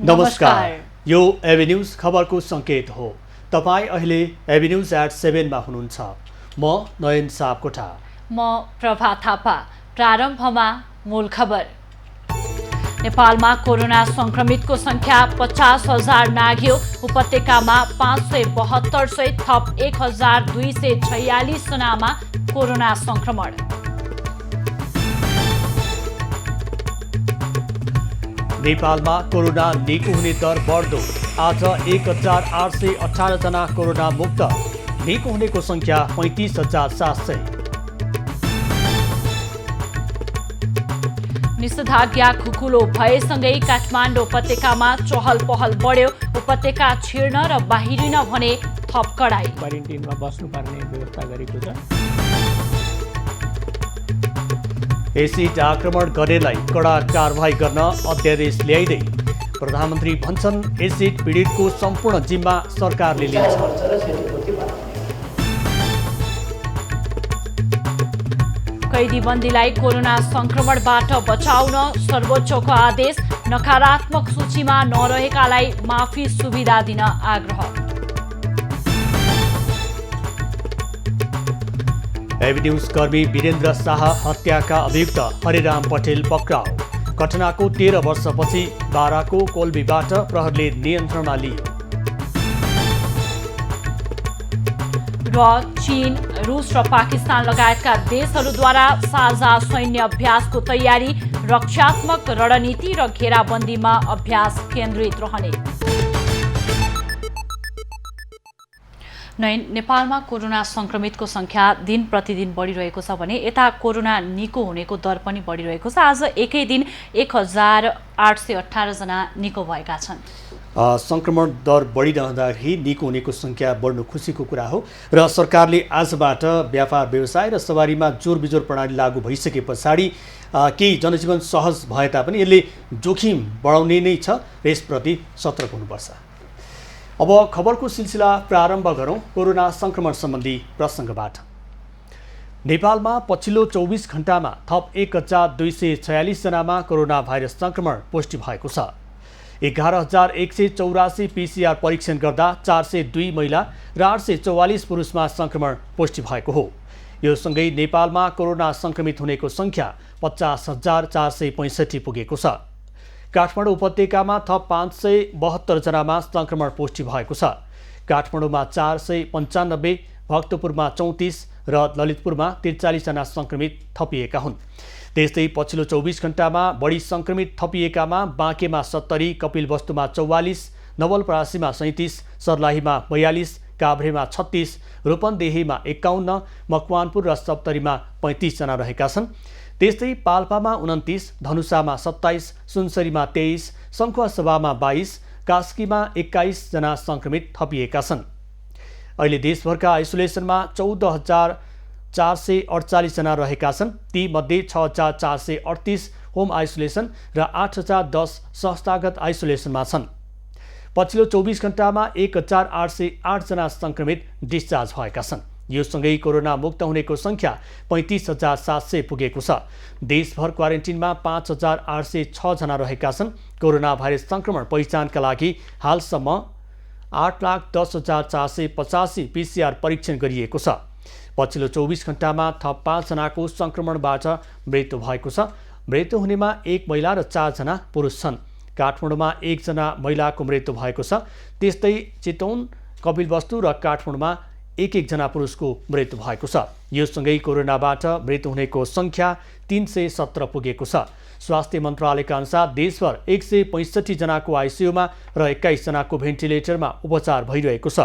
नमस्कार। यो AB news खबरको संकेत हो। तपाई अहिले एबी न्यूज एट 7 मा हुनुहुन्छ। म नयन सापकोटा। म प्रभा थापा। प्रारम्भमा मूल खबर। नेपालमा कोरोना संक्रमितको संख्या 50,000 नाघ्यो। उपत्यकामा 572 सहित थप 1,246 जनामा कोरोना संक्रमण। नेपालमा कोरोना निको हुने दर बढ्दो। आज 1,818 जना कोरोना मुक्त। निको हुनेको संख्या 35,700। निषेधाज्ञा खुकुलो भएसँगै काठमाडौँ उपत्यकामा चहल पहल बढ्यो। उपत्यका छिर्न र बाहिरिन भने थप कडाई। क्वारेन्टिनमा बस्नुपर्ने व्यवस्था गरेको छ। एसिड आक्रमण गर्नेलाई कडा कारवाही गर्न अध्यादेश ल्याइँदै प्रधानमन्त्री भन्छन् एसिड पीडितको सम्पूर्ण जिम्मा सरकारले लिन्छ। कैदीबन्दीलाई कोरोना संक्रमणबाट बचाउन सर्वोच्चको आदेश। नकारात्मक सूचीमा नरहेकालाई माफी सुविधा दिन आग्रह। एबी न्यूज कर्मी वीरेन्द्र शाह हत्याका अभियुक्त हरिराम पटेल पक्राउ। घटनाको 13 वर्षपछि बाराको कोल्बीबाट प्रहरले नियन्त्रणमा लियो। र चीन, रुस र पाकिस्तान लगायतका देशहरूद्वारा साझा सैन्य अभ्यासको तयारी। रक्षात्मक रणनीति र घेराबन्दीमा अभ्यास केन्द्रित रहने। नेपालमा कोरोना संक्रमितको संख्या दिन प्रतिदिन बढिरहेको छ भने यता कोरोना निको हुनेको दर पनि बढिरहेको छ। आज एकै दिन 1,818 जना निको भएका छन्। संक्रमण दर बढिरहँदाखेरि निको हुनेको संख्या बढ्नु खुसीको कुरा हो र सरकारले आजबाट व्यापार व्यवसाय र सवारीमा जोर बिजोर प्रणाली लागू भइसके पछाडि केही जनजीवन सहज भए तापनि यसले जोखिम बढाउने नै छ र यसप्रति सतर्क हुनुपर्छ। अब खबरको सिलसिला प्रारम्भ गरौँ कोरोना संक्रमण सम्बन्धी प्रसङ्गबाट। नेपालमा पछिल्लो 24 घण्टामा थप 1,246 जनामा कोरोना भाइरस संक्रमण पुष्टि भएको छ। 11,184 PCR परीक्षण गर्दा 402 महिला र 844 पुरुषमा संक्रमण पुष्टि भएको हो। यो सँगै नेपालमा कोरोना संक्रमित हुनेको संख्या 50,465 पुगेको छ। काठमाडौँ उपत्यकामा थप 572 जनामा संक्रमण पुष्टि भएको छ। काठमाडौँमा 495, भक्तपुरमा 34 र ललितपुरमा 43 जना संक्रमित थपिएका हुन्। त्यस्तै पछिल्लो 24 घण्टामा बढी संक्रमित थपिएकामा बाँकेमा 70, कपिलवस्तुमा 44, नवलपरासीमा 37, सर्लाहीमा 42, काभ्रेमा 36, रूपन्देहीमा 51, मकवानपुर र सप्तरीमा 35 जना रहेका छन्। त्यस्तै पाल्पामा 29, धनुषामा 27, सुनसरीमा 23, सङ्खुवासभामा 22, कास्कीमा 21 जना संक्रमित थपिएका छन्। अहिले देशभरका आइसोलेसनमा 14,448 जना रहेका छन्। तीमध्ये 6,438 होम आइसोलेसन र 8,010 संस्थागत आइसोलेसनमा छन्। पछिल्लो 24 घण्टामा 1,808 जना संक्रमित डिस्चार्ज भएका छन्। यो सँगै कोरोना मुक्त हुनेको संख्या 35,700 पुगेको छ। देशभर क्वारेन्टिनमा 5,806 जना रहेका छन्। कोरोना भाइरस संक्रमण पहिचानका लागि हालसम्म 8,10,485 PCR परीक्षण गरिएको छ। पछिल्लो 24 घण्टामा थप 5 जनाको संक्रमणबाट मृत्यु भएको छ। मृत्यु हुनेमा 1 महिला र 4 जना पुरुष छन्। काठमाडौँमा 1 जना महिलाको मृत्यु भएको छ। त्यस्तै चितवन, कपिलवस्तु र काठमाडौँमा 1 जना पुरुषको मृत्यु भएको छ। यो सँगै कोरोनाबाट मृत्यु हुनेको संख्या 317 पुगेको छ। स्वास्थ्य मन्त्रालयका अनुसार देशभर 165 जनाको आइसियुमा र 21 जनाको भेन्टिलेटरमा उपचार भइरहेको छ।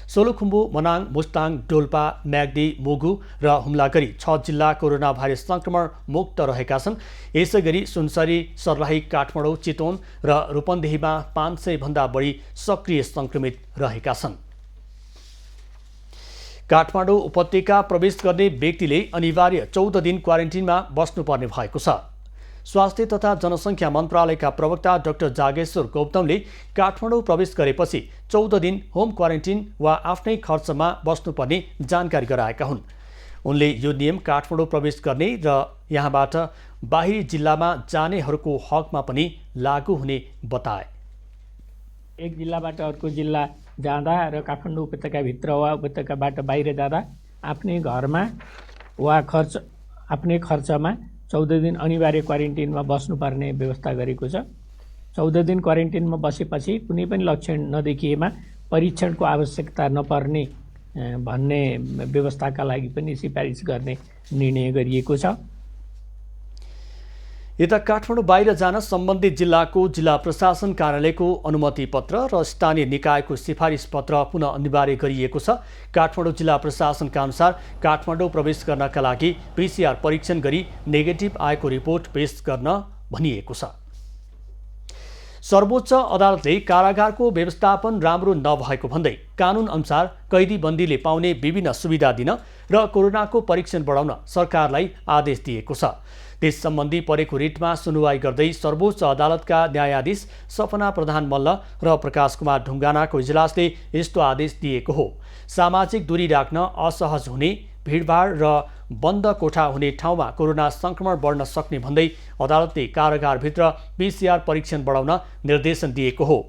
सोलुखुम्बु, मनाङ, मुस्ताङ, डोल्पा, म्याग्दी, मुगु र हुम्लागढी 6 जिल्ला कोरोना भाइरस संक्रमण मुक्त रहेका छन्। यसैगरी सुनसरी, सर्लाही, काठमाडौँ, चितवन र रूपन्देहीमा 500 भन्दा बढी सक्रिय संक्रमित रहेका छन्। काठमाडौँ उपत्यका प्रवेश गर्ने व्यक्तिले अनिवार्य 14 दिन क्वारेन्टिनमा बस्नुपर्ने भएको छ। स्वास्थ्य तथा जनसङ्ख्या मन्त्रालयका प्रवक्ता डाक्टर जागेश्वर गौतमले काठमाडौँ प्रवेश गरेपछि 14 दिन होम क्वारेन्टिन वा आफ्नै खर्चमा बस्नुपर्ने जानकारी गराएका हुन्। उनले यो नियम काठमाडौँ प्रवेश गर्ने र यहाँबाट बाहिरी जिल्लामा जानेहरूको हकमा पनि लागू हुने बताए। एक जिल्लाबाट अर्को जिल्ला जाँदा र काठमाडौँ उपत्यकाभित्र वा उपत्यकाबाट बाहिर जाँदा आफ्नै घरमा वा आफ्नै खर्चमा 14 दिन अनिवार्य क्वारेन्टिनमा बस्नुपर्ने व्यवस्था गरेको छ। 14 दिन क्वारेन्टिनमा बसेपछि कुनै पनि लक्षण नदेखिएमा परीक्षणको आवश्यकता नपर्ने भन्ने व्यवस्थाका लागि पनि सिफारिस गर्ने निर्णय गरिएको छ। यता काठमाडौँ बाहिर जान सम्बन्धित जिल्लाको जिल्ला प्रशासन कार्यालयको अनुमति पत्र र स्थानीय निकायको सिफारिस पत्र पुनः अनिवार्य गरिएको छ। काठमाडौँ जिल्ला प्रशासनका अनुसार काठमाडौँ प्रवेश गर्नका लागि PCR परीक्षण गरी नेगेटिभ आएको रिपोर्ट पेश गर्न भनिएको छ। सर्वोच्च अदालतले कारागारको व्यवस्थापन राम्रो नभएको भन्दै कानुन अनुसार कैदी बन्दीले पाउने विभिन्न सुविधा दिन र कोरोनाको परीक्षण बढाउन सरकारलाई आदेश दिएको छ। त्यस सम्बन्धी परेको रिटमा सुनवाई गर्दै सर्वोच्च अदालतका न्यायाधीश सपना प्रधान मल्ल र प्रकाश कुमार ढुङ्गानाको इजलासले यस्तो आदेश दिएको हो। सामाजिक दूरी राख्न असहज हुने, भिडभाड र बन्द कोठा हुने ठाउँमा कोरोना संक्रमण बढ्न सक्ने भन्दै अदालतले कारागारभित्र PCR परीक्षण बढाउन निर्देशन दिएको हो।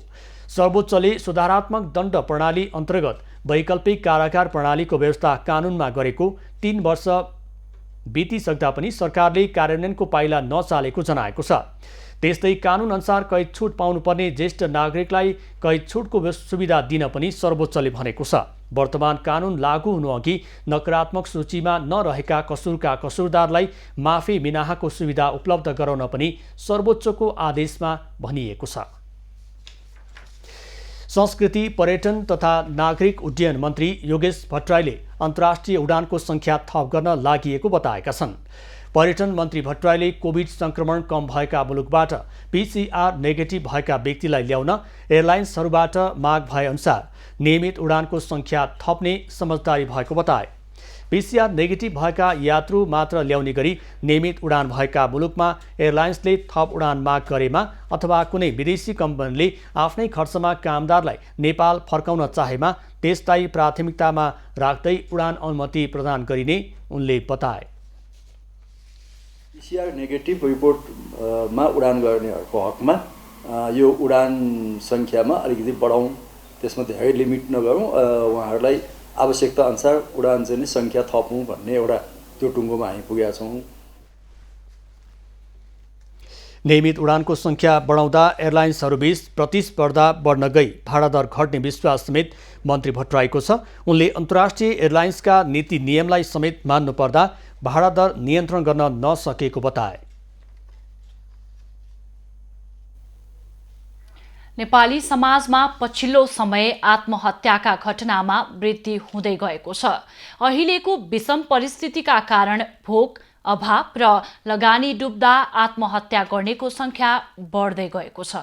सर्वोच्चले सुधारात्मक दण्ड प्रणाली अन्तर्गत वैकल्पिक कारागार प्रणालीको व्यवस्था कानुनमा गरेको 3 वर्ष बितिसक्दा पनि सरकारले कार्यान्वयनको पाइला नचालेको जनाएको छ। त्यस्तै कानुन अनुसार कैद छुट पाउनुपर्ने ज्येष्ठ नागरिकलाई कैद छुटको सुविधा दिन पनि सर्वोच्चले भनेको छ। वर्तमान कानुन लागू हुनुअघि नकारात्मक सूचीमा नरहेका कसुरका कसुरदारलाई माफी मिनाहाको सुविधा उपलब्ध गराउन पनि सर्वोच्चको आदेशमा भनिएको छ। संस्कृति, पर्यटन तथा नागरिक उड्डयन मन्त्री योगेश भट्टराईले अन्तर्राष्ट्रिय उडानको सङ्ख्या थप गर्न लागि बताएका छन्। पर्यटन मन्त्री भट्टराईले कोभिड संक्रमण कम भएका मुलुकबाट PCR नेगेटिभ भएका व्यक्तिलाई ल्याउन एयरलाइन्सहरूबाट माग भएअनुसार नियमित उडानको सङ्ख्या थप्ने समझदारी भएको बताए। PCR नेगेटिभ भएका यात्रु मात्र ल्याउने गरी नियमित उडान भएका मुलुकमा एयरलाइन्सले थप उडान माग गरेमा अथवा कुनै विदेशी कम्पनीले आफ्नै खर्चमा कामदारलाई नेपाल फर्काउन चाहेमा त्यसलाई प्राथमिकतामा राख्दै उडान अनुमति प्रदान गरिने उनले बताए। PCR नेगेटिभ रिपोर्टमा उडान गर्नेहरूको हकमा यो उडान सङ्ख्यामा अलिकति बढाउँ, त्यसमा धेरै लिमिट नगरौँ, उहाँहरूलाई आवश्यकता अनुसार उडान चाहिँ सङ्ख्या थपौँ भन्ने एउटा त्यो टुङ्गोमा हामी पुगेका छौँ। नियमित उडानको सङ्ख्या बढाउँदा एयरलाइन्सहरूबीच प्रतिस्पर्धा बढ्न गई भाडा दर घट्ने विश्वास समेत मन्त्री भट्टराईको छ। उनले अन्तर्राष्ट्रिय एयरलाइन्सका नीति नियमलाई समेत मान्नुपर्दा भाडा दर नियन्त्रण गर्न नसकेको बताए। नेपाली समाजमा पछिल्लो समय आत्महत्याका घटनामा वृद्धि हुँदै गएको छ। अहिलेको विषम परिस्थितिका कारण भोक, अभाव र लगानी डुब्दा आत्महत्या गर्नेको संख्या बढ्दै गएको छ।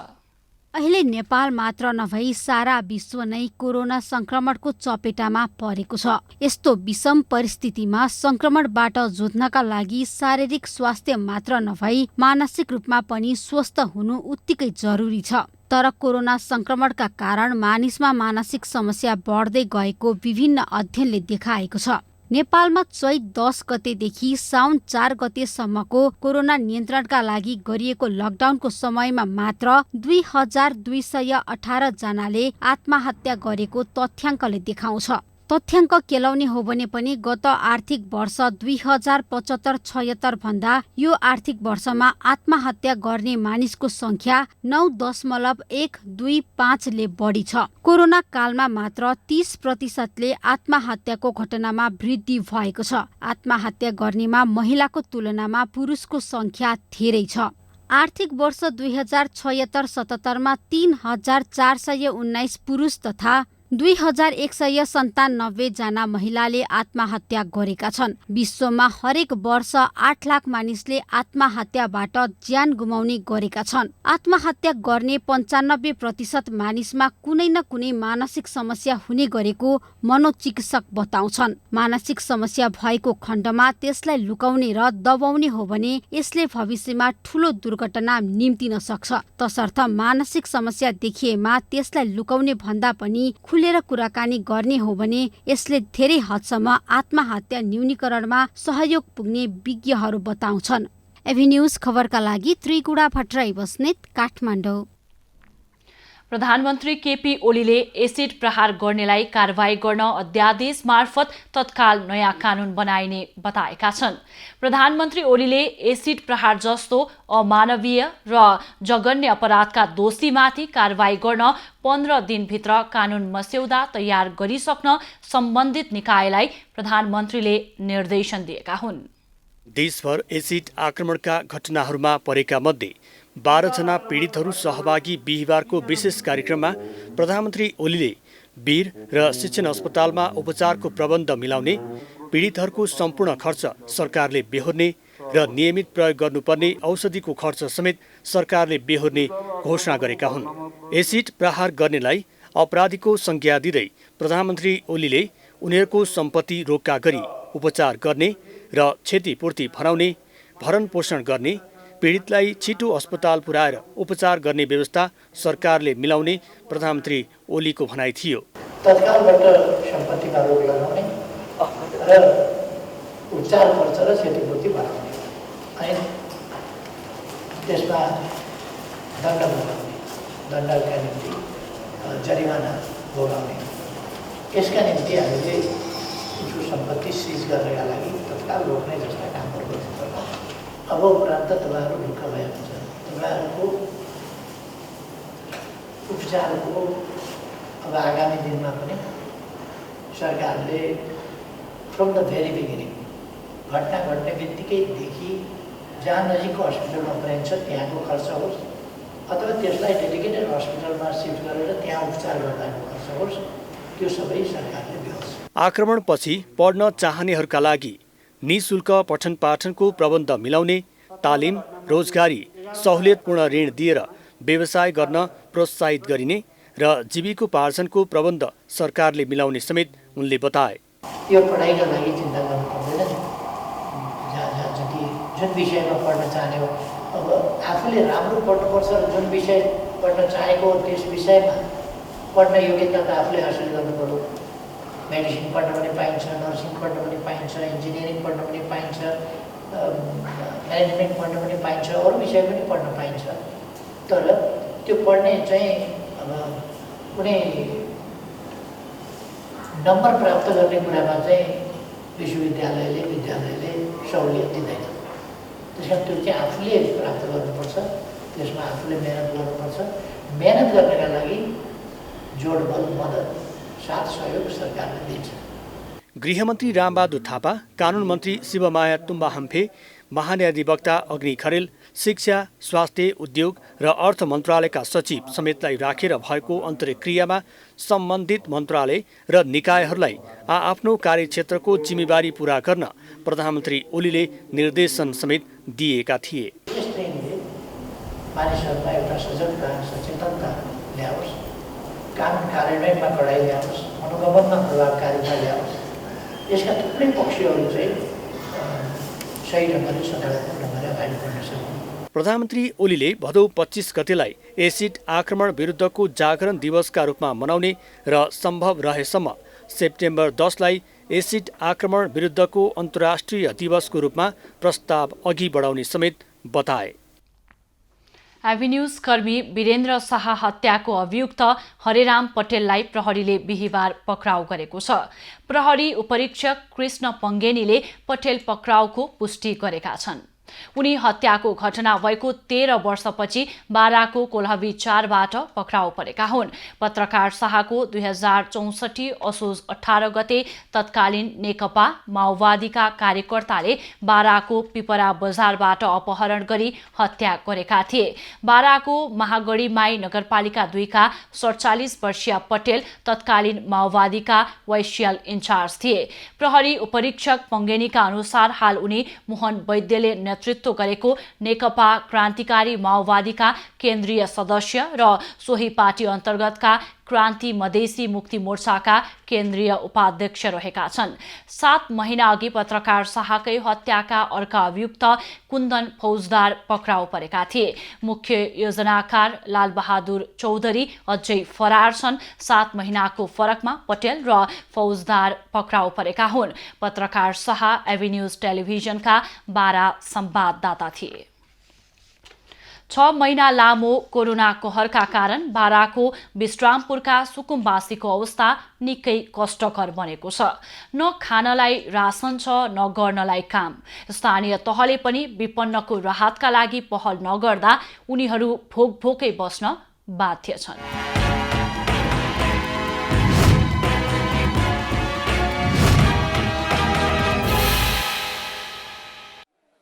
अहिले नेपाल मात्र नभई सारा विश्व नै कोरोना संक्रमणको चपेटामा परेको छ। यस्तो विषम परिस्थितिमा संक्रमणबाट जोत्नका लागि शारीरिक स्वास्थ्य मात्र नभई मानसिक रूपमा पनि स्वस्थ हुनु उत्तिकै जरुरी छ। तर कोरोना संक्रमणका कारण मानिसमा मानसिक समस्या बढ्दै गएको विभिन्न अध्ययनले देखाएको छ। नेपालमा चैत 10 गतेदेखि साउन 4 गतेसम्मको कोरोना नियन्त्रणका लागि गरिएको लकडाउनको समयमा मात्र 2218 जनाले आत्महत्या गरेको तथ्याङ्कले देखाउँछ। तथ्याङ्क केलाउने हो भने पनि गत आर्थिक वर्ष 2075-76 भन्दा यो आर्थिक वर्षमा आत्महत्या गर्ने मानिसको संख्या 9.125 ले बढी छ। कोरोना कालमा मात्र 30% आत्महत्याको घटनामा वृद्धि भएको छ। आत्महत्या गर्नेमा महिलाको तुलनामा पुरुषको संख्या धेरै छ। आर्थिक वर्ष 2076-77 मा 3419 पुरुष तथा 2197 जना महिलाले आत्महत्या गरेका छन्। विश्वमा हरेक वर्ष 8 लाख मानिसले आत्महत्याबाट ज्यान गुमाउने गरेका छन्। आत्महत्या गर्ने 95% मानिसमा कुनै न कुनै मानसिक समस्या हुने गरेको मनोचिकित्सक बताउँछन्। मानसिक समस्या भएको खण्डमा त्यसलाई लुकाउने र दबाउने हो भने यसले भविष्यमा ठूलो दुर्घटना निम्तिन सक्छ। तसर्थ मानसिक समस्या देखिएमा त्यसलाई लुकाउने भन्दा पनि खुलेर कुराकानी गर्ने हो भने यसले धेरै हदसम्म आत्महत्या न्यूनीकरणमा सहयोग पुग्ने विज्ञहरू बताउँछन्। एभी न्यूज खबरका लागि त्रिकुडा भट्टराई बस्नेत, काठमाडौँ। प्रधानमन्त्री केपी ओलीले एसिड प्रहार गर्नेलाई कारबाही गर्न अध्यादेश मार्फत तत्काल नयाँ कानून बनाइने बताएका छन्। प्रधानमन्त्री ओलीले एसिड प्रहार जस्तो अमानवीय र जघन्य अपराधका दोषीमाथि कारबाही गर्न 15 दिनभित्र कानून मस्यौदा तयार गरिसक्न सम्बन्धित निकायलाई प्रधानमन्त्रीले निर्देशन दिएका हुन्। देशभर एसिड आक्रमणका घटनाहरूमा परेका मध्ये 12 जना पीडितहरू सहभागी बिहिबारको विशेष कार्यक्रममा प्रधानमन्त्री ओलीले वीर र शिक्षण अस्पतालमा उपचारको प्रबन्ध मिलाउने, पीडितहरूको सम्पूर्ण खर्च सरकारले बेहोर्ने र नियमित प्रयोग गर्नुपर्ने औषधिको खर्च समेत सरकारले बेहोर्ने घोषणा गरेका हुन्। एसिड प्रहार गर्नेलाई अपराधीको संज्ञा दिँदै प्रधानमन्त्री ओलीले उनीहरूको सम्पत्ति रोक्का गरी उपचार गर्ने र क्षतिपूर्ति भराउने, भरण पोषण गर्ने, पीडितलाई छिटो अस्पताल पुर्याएर उपचार गर्ने व्यवस्था सरकारले मिलाउने प्रधानमन्त्री ओलीको भनाइ थियो। तत्कालबाट सम्पत्तिमा रोक लगाउने र उपचार खर्च र क्षतिपूर्ति भराउने अनि त्यसमा दण्ड भोगाउने, दण्डका निम्ति जरिमाना भोगाउने, यसका निम्ति हामीले उसको सम्पत्ति सिज गर्नका लागि तत्काल रोक्ने जस्ता कामहरू गर्नुपर्छ। अब उपरान्त तपाईँहरू ढुक्क भएको छ। तपाईँहरूको उपचारको अब आगामी दिनमा पनि सरकारले फ्रम द भेरी बिगिनिङ घटना घट्ने बित्तिकैदेखि जहाँ नजिकको हस्पिटलमा पुर्याइन्छ त्यहाँको खर्च होस् अथवा त्यसलाई डेडिकेटेड हस्पिटलमा सिफ्ट गरेर त्यहाँ उपचार गर्दाको खर्च होस्, त्यो सबै सरकारले बेहोर्छ। आक्रमणपछि पढ्न चाहनेहरूका लागि निःशुल्क पठन पाठनको प्रबन्ध मिलाउने, तालिम, रोजगारी, सहुलियतपूर्ण ऋण दिएर व्यवसाय गर्न प्रोत्साहित गरिने र जीविकोपार्जनको प्रबन्ध सरकारले मिलाउने समेत उनले बताए। यो पढाइका लागि चिन्ता गर्नु पर्दैन। जहाँ जति जुन विषयमा पढ्न चाहने हो, अब आफूले राम्रो पढ्नुपर्छ र जुन विषय पढ्न चाहेको हो त्यस विषयमा पढ्न योग्यता त आफूले हासिल गर्नु पर्यो। मेडिसिन पढ्न पनि पाइन्छ, नर्सिङ पढ्न पनि पाइन्छ, इन्जिनियरिङ पढ्न पनि पाइन्छ, म्यानेजमेन्ट पढ्न पनि पाइन्छ, अरू विषय पनि पढ्न पाइन्छ। तर त्यो पढ्ने चाहिँ अब कुनै नम्बर प्राप्त गर्ने कुरामा चाहिँ विद्यालयले सहुलियत दिँदैन। त्यस कारण त्यो चाहिँ आफूले प्राप्त गर्नुपर्छ, त्यसमा आफूले मेहनत गर्नुपर्छ। मेहनत गर्नका लागि जोड बल मद्दत साथ सहयोग सरकारले दिन्छ। गृहमन्त्री रामबहादुर थापा, कानुन मन्त्री शिवमाया तुम्बा हम्फे, महान्यायाधिवक्ता अग्नि खरेल, शिक्षा, स्वास्थ्य, उद्योग र अर्थ मन्त्रालयका सचिव समेतलाई राखेर भएको अन्तर्क्रियामा सम्बन्धित मन्त्रालय र निकायहरूलाई आफ्नो कार्यक्षेत्रको जिम्मेवारी पूरा गर्न प्रधानमन्त्री ओलीले निर्देशन समेत दिएका थिए। मानिसहरूमा एउटा सजगता, सचेतनता ल्याओस्, कानुन कार्यान्वयनमा कडाइ ल्याओस्, अनुगमनमा प्रभावकारिता ल्याओस्। यसका थुप्रै पक्षहरू चाहिँ सही ढङ्गले सकारात्मक ढङ्गले अगाडि बढ्न सक्छन्। प्रधानमन्त्री ओलीले भदौ 25 गतेलाई एसिड आक्रमण विरुद्धको जागरण दिवसका रूपमा मनाउने र सम्भव रहेसम्म सेप्टेम्बर 10लाई एसिड आक्रमण विरुद्धको अन्तर्राष्ट्रिय दिवसको रूपमा प्रस्ताव अघि बढाउने समेत बताए। एभिन्यूज कर्मी वीरेन्द्र शाह हत्याको अभियुक्त हरेराम पटेललाई प्रहरीले बिहिबार पक्राउ गरेको छ। प्रहरी उपरीक्षक कृष्ण पङ्गेनीले पटेल पक्राउको पुष्टि गरेका छन्। उनी हत्याको घटना भएको 13 वर्षपछि बाराको कोल्हवी 4बाट पक्राउ परेका हुन्। पत्रकार शाहको 2064 असोज 18 गते तत्कालीन नेकपा माओवादीका कार्यकर्ताले बाराको पिपरा बजारबाट अपहरण गरी हत्या गरेका थिए। बाराको महागढीमाई नगरपालिका 2 का 47 वर्षीय पटेल तत्कालीन माओवादीका वैश्यल इन्चार्ज थिए। प्रहरी उपरीक्षक पङ्गेनीका अनुसार हाल उनी मोहन वैद्यले नेतृत्व गरेको नेकपा क्रान्तिकारी माओवादीका केन्द्रीय सदस्य र सोही पार्टी अन्तर्गतका क्रान्ति मधेसी मुक्ति मोर्चाका केन्द्रीय उपाध्यक्ष रहेका छन्। 7 महिना अघि पत्रकार शाहकै हत्याका अर्का अभियुक्त कुन्दन फौजदार पक्राउ परेका थिए। मुख्य योजनाकार लालबहादुर चौधरी अझै फरार छन्। 7 महिनाको फरकमा पटेल र फौजदार पक्राउ परेका हुन्। पत्रकार शाह एभिन्यूज टेलिभिजनका 12 संवाददाता थिए। 6 महिना लामो कोरोना कहरका कारण बाराको विश्रामपुरका सुकुम्बासीको अवस्था निकै कष्टकर बनेको छ। न खानलाई रासन छ न गर्नलाई काम। स्थानीय तहले पनि विपन्नको राहतका लागि पहल नगर्दा उनीहरू भोक-भोकै बस्न बाध्य छन्।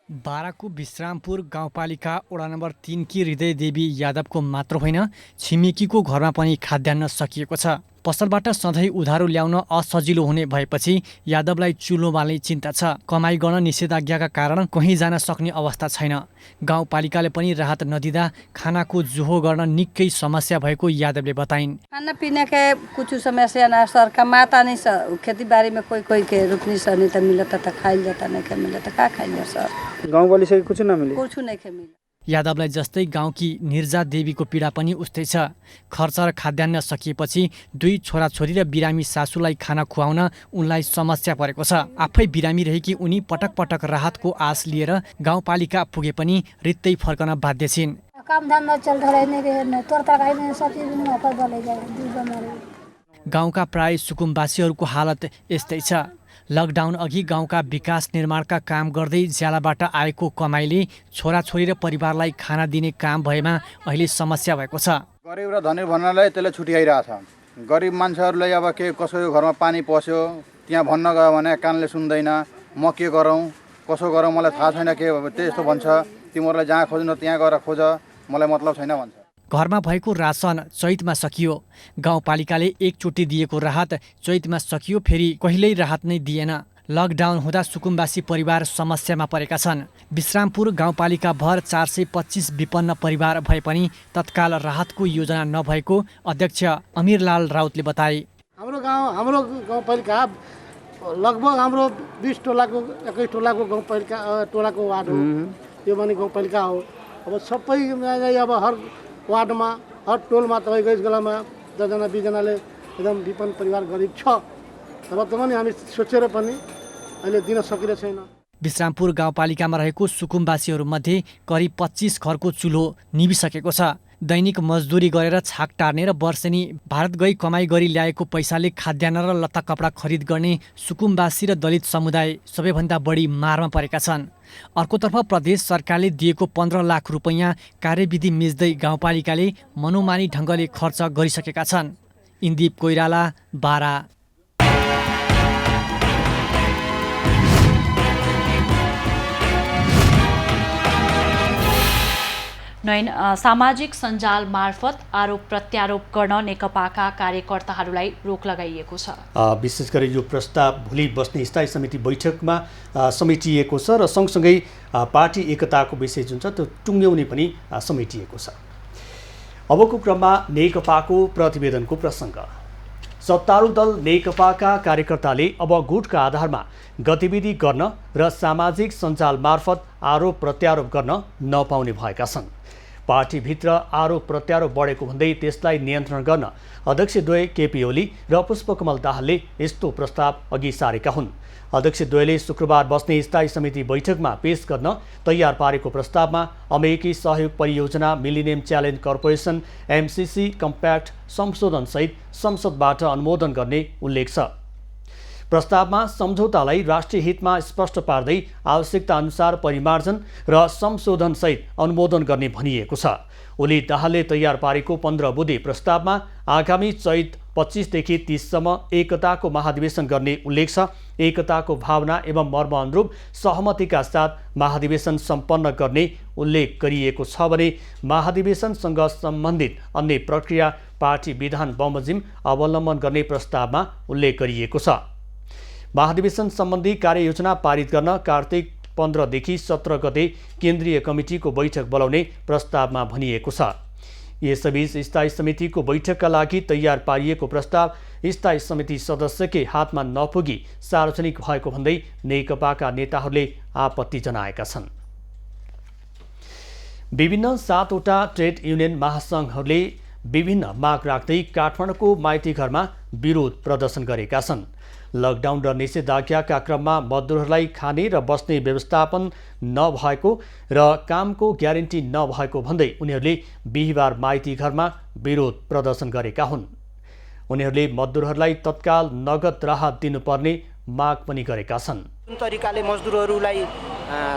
बाराको विश्रामपुर गाउँपालिका वडा नम्बर 3 की हृदय देवी यादवको मात्र होइन, छिमेकीको घरमा पनि खाद्यान्न सकिएको छ। पसलबाट सधैँ उधारो ल्याउन असजिलो हुने भएपछि यादवलाई चुलो बाल्ने चिन्ता छ। कमाई गर्न निषेधाज्ञाका कारण कहीँ जान सक्ने अवस्था छैन। गाउँपालिकाले पनि राहत नदिँदा खानाको जोहो गर्न निकै समस्या भएको यादवले बताइन्। खाना पीने के कुछ समस्या ना सर, कमाता नहीं सर, खेती बाड़ी में कोई के रुकनी सर, नहीं तो मिलता तो खाई जाता, नहीं के मिलता का खाई सर। गाँव वाली से कुछ ना मिले, कुछ नहीं के मिले। यादवलाई जस्तै गाउँकी निर्जा देवीको पीडा पनि उस्तै छ। खर्च र खाद्यान्न सकिएपछि 2 छोराछोरी र बिरामी सासूलाई खाना खुवाउन उनलाई समस्या परेको छ। आफै बिरामी रहेकी उनी पटक पटक राहतको आश लिएर गाउँपालिका पुगे पनि रित्तै फर्कन बाध्य छिन्। काम धन्दा चल्दा रहने के न तोर तरकारी में सब चीज में ऊपर बोले जाए दूध बनाए। गाउँका प्राय सुकुम्बासीहरूको हालत यस्तै छ। लकडाउन अघि गाउँका विकास निर्माणका काम गर्दै ज्यालाबाट आएको कमाइले छोराछोरी र परिवारलाई खाना दिने काम भएमा अहिले समस्या भएको छ। गरिब र धनी भन्नलाई त्यसले छुट्याइरहेछ। गरिब मान्छेहरूलाई अब के कसैको घरमा पानी पस्यो त्यहाँ भन्न गयो भने कानले सुन्दैन। म के गरौँ कसो गरौँ मलाई थाहा छैन के त्यस्तो भन्छ। तिमीहरूलाई जहाँ खोज्नु त्यहाँ गएर खोज, मलाई मतलब छैन भन्छ। घरमा भएको रासन चैतमा सकियो। गाउँपालिकाले एकचोटि दिएको राहत चैतमा सकियो, फेरि कहिल्यै राहत नै दिएन। लकडाउन हुँदा सुकुम्बासी परिवार समस्यामा परेका छन्। विश्रामपुर गाउँपालिका भर 425 विपन्न परिवार भए पनि तत्काल राहतको योजना नभएको अध्यक्ष अमिरलाल राउतले बताए। हाम्रो गाउँपालिका लगभग हाम्रो 20 टोलाको 21 टोलाको गाउँपालिका टोलाको वार्ड हो। यो पनि गाउँपालिका हो। अब सबै अब हर वार्डमा हर टोलमा तपाईँको यस बेलामा 10 जना 20 जनाले एकदम विपन्न परिवार गरिब छ। तर पनि हामी सोचेर पनि अहिले दिन सकिरहेको छैन। विश्रामपुर गाउँपालिकामा रहेको सुकुम्बासीहरूमध्ये करिब 25 घरको चुलो निभिसकेको छ। दैनिक मजदुरी गरेर छाक टार्ने र वर्षेनी भारत गई कमाई गरी ल्याएको पैसाले खाद्यान्न र लत्ता कपडा खरिद गर्ने सुकुम्बासी र दलित समुदाय सबैभन्दा बढी मारमा परेका छन्। अर्कोतर्फ प्रदेश सरकारले दिएको 15 लाख रुपैयाँ कार्यविधि मिच्दै गाउँपालिकाले मनोमानी ढङ्गले खर्च गरिसकेका छन्। इन्दीप कोइराला, बारा। नयन, सामाजिक सञ्जाल मार्फत आरोप प्रत्यारोप गर्न नेकपाका कार्यकर्ताहरूलाई रोक लगाइएको छ। विशेष गरी यो प्रस्ताव भोलि बस्ने स्थायी समिति बैठकमा समेटिएको छ र सँगसँगै पार्टी एकताको विषय जुन छ त्यो टुङ्ग्याउने पनि समेटिएको छ। अबको क्रममा नेकपाको प्रतिवेदनको प्रसङ्ग। सत्तारूढ दल नेकपाका कार्यकर्ताले अब गुटका आधारमा गतिविधि गर्न र सामाजिक सञ्जाल मार्फत आरोप प्रत्यारोप गर्न नपाउने भएका छन्। पार्टीभित्र आरोप प्रत्यारोप बढेको भन्दै त्यसलाई नियन्त्रण गर्न अध्यक्षद्वय केपी ओली र पुष्पकमल दाहालले यस्तो प्रस्ताव अघि सारेका हुन्। अध्यक्षद्वयले शुक्रबार बस्ने स्थायी समिति बैठकमा पेश गर्न तयार पारेको प्रस्तावमा अमेरिकी सहयोग परियोजना millennium challenge corporation MCC compact संशोधनसहित संसदबाट अनुमोदन गर्ने उल्लेख छ। प्रस्तावमा सम्झौतालाई राष्ट्रिय हितमा स्पष्ट पार्दै आवश्यकता अनुसार परिमार्जन र संशोधनसहित अनुमोदन गर्ने भनिएको छ। ओली दाहालले तयार पारेको 15 बुँदे प्रस्तावमा आगामी चैत 25 देखि 30 सम्म एकताको महाधिवेशन गर्ने उल्लेख छ। एकताको भावना एवं मर्म अनुरूप सहमतिका साथ महाधिवेशन सम्पन्न गर्ने उल्लेख गरिएको छ भने महाधिवेशनसँग सम्बन्धित अन्य प्रक्रिया पार्टी विधान बमोजिम अवलम्बन गर्ने प्रस्तावमा उल्लेख गरिएको छ। महाधिवेशन सम्बन्धी कार्ययोजना पारित गर्न कार्तिक 15 देखि 17 गते केन्द्रीय कमिटीको बैठक बोलाउने प्रस्तावमा भनिएको छ। यसबीच स्थायी समितिको बैठकका लागि तयार पारिएको प्रस्ताव स्थायी समिति सदस्यकै हातमा नपुगी सार्वजनिक भएको भन्दै नेकपाका नेताहरूले आपत्ति जनाएका छन्। विभिन्न 7वटा ट्रेड युनियन महासङ्घहरूले विभिन्न माग राख्दै काठमाडौँको माइती घरमा विरोध प्रदर्शन गरेका छन्। लकडाउन र निषेधाज्ञाका क्रममा मजदुरहरूलाई खाने र बस्ने व्यवस्थापन नभएको र कामको ग्यारेन्टी नभएको भन्दै उनीहरूले बिहिबार माइती घरमा विरोध प्रदर्शन गरेका हुन्। उनीहरूले मजदुरहरूलाई तत्काल नगद राहत दिनुपर्ने माग पनि गरेका छन्। जुन तरिकाले मजदुरहरूलाई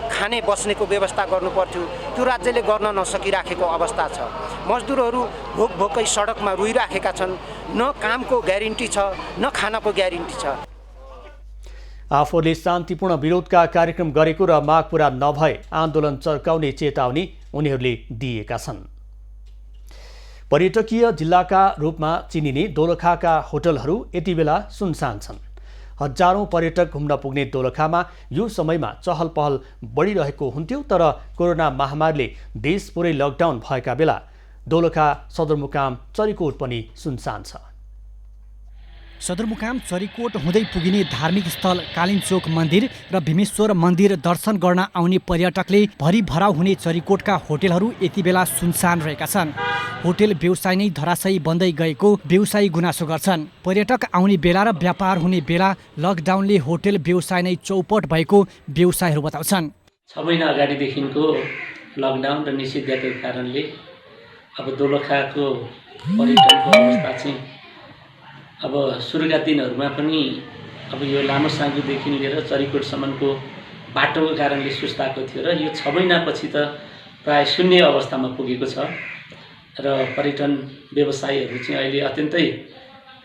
खाने बस्नेको व्यवस्था गर्नुपर्थ्यो त्यो राज्यले गर्न नसकिराखेको अवस्था छ। मजदुरहरू भोकै सडकमा रोइराखेका छन्। न कामको ग्यारेन्टी छ न खानाको ग्यारेन्टी छ। आफूले शान्तिपूर्ण विरोधका कार्यक्रम गरेको र माग पूरा नभए आन्दोलन चर्काउने चेतावनी उनीहरूले दिएका छन्। पर्यटकीय जिल्लाका रूपमा चिनिने दोलखाका होटलहरू यति बेला सुनसान छन्। हजारौं पर्यटक घुम्न पुग्ने दोलखामा यो समयमा चहल पहल बढिरहेको हुन्थ्यो, तर कोरोना महामारीले देश पुरै लकडाउन भएका बेला दोलखा सदरमुकाम चरिकोट पनि सुनसान छ। सदरमुकाम चरिकोट हुँदै पुगिने धार्मिक स्थल कालिन्चोक मन्दिर र भीमेश्वर मन्दिर दर्शन गर्न आउने पर्यटकले भरिभराउ हुने चरिकोटका होटेलहरू यति बेला सुनसान रहेका छन्। होटेल व्यवसाय नै धराशयी बन्दै गएको व्यवसायी गुनासो गर्छन्। पर्यटक आउने बेला र व्यापार हुने बेला लकडाउनले होटेल व्यवसाय नै चौपट भएको व्यवसायीहरू बताउँछन्। 6 महिना अगाडिदेखिको लकडाउन र निषेधाज्ञाको कारणले अब दोलखाको पर्यटनको अवस्था चाहिँ अब सुरुका दिनहरूमा पनि अब यो लामो साँगुदेखि लिएर चरिकोटसम्मको बाटोको कारणले सुस्ताएको थियो र यो 6 महिनापछि त प्राय शून्य अवस्थामा पुगेको छ र पर्यटन व्यवसायीहरू चाहिँ अहिले अत्यन्तै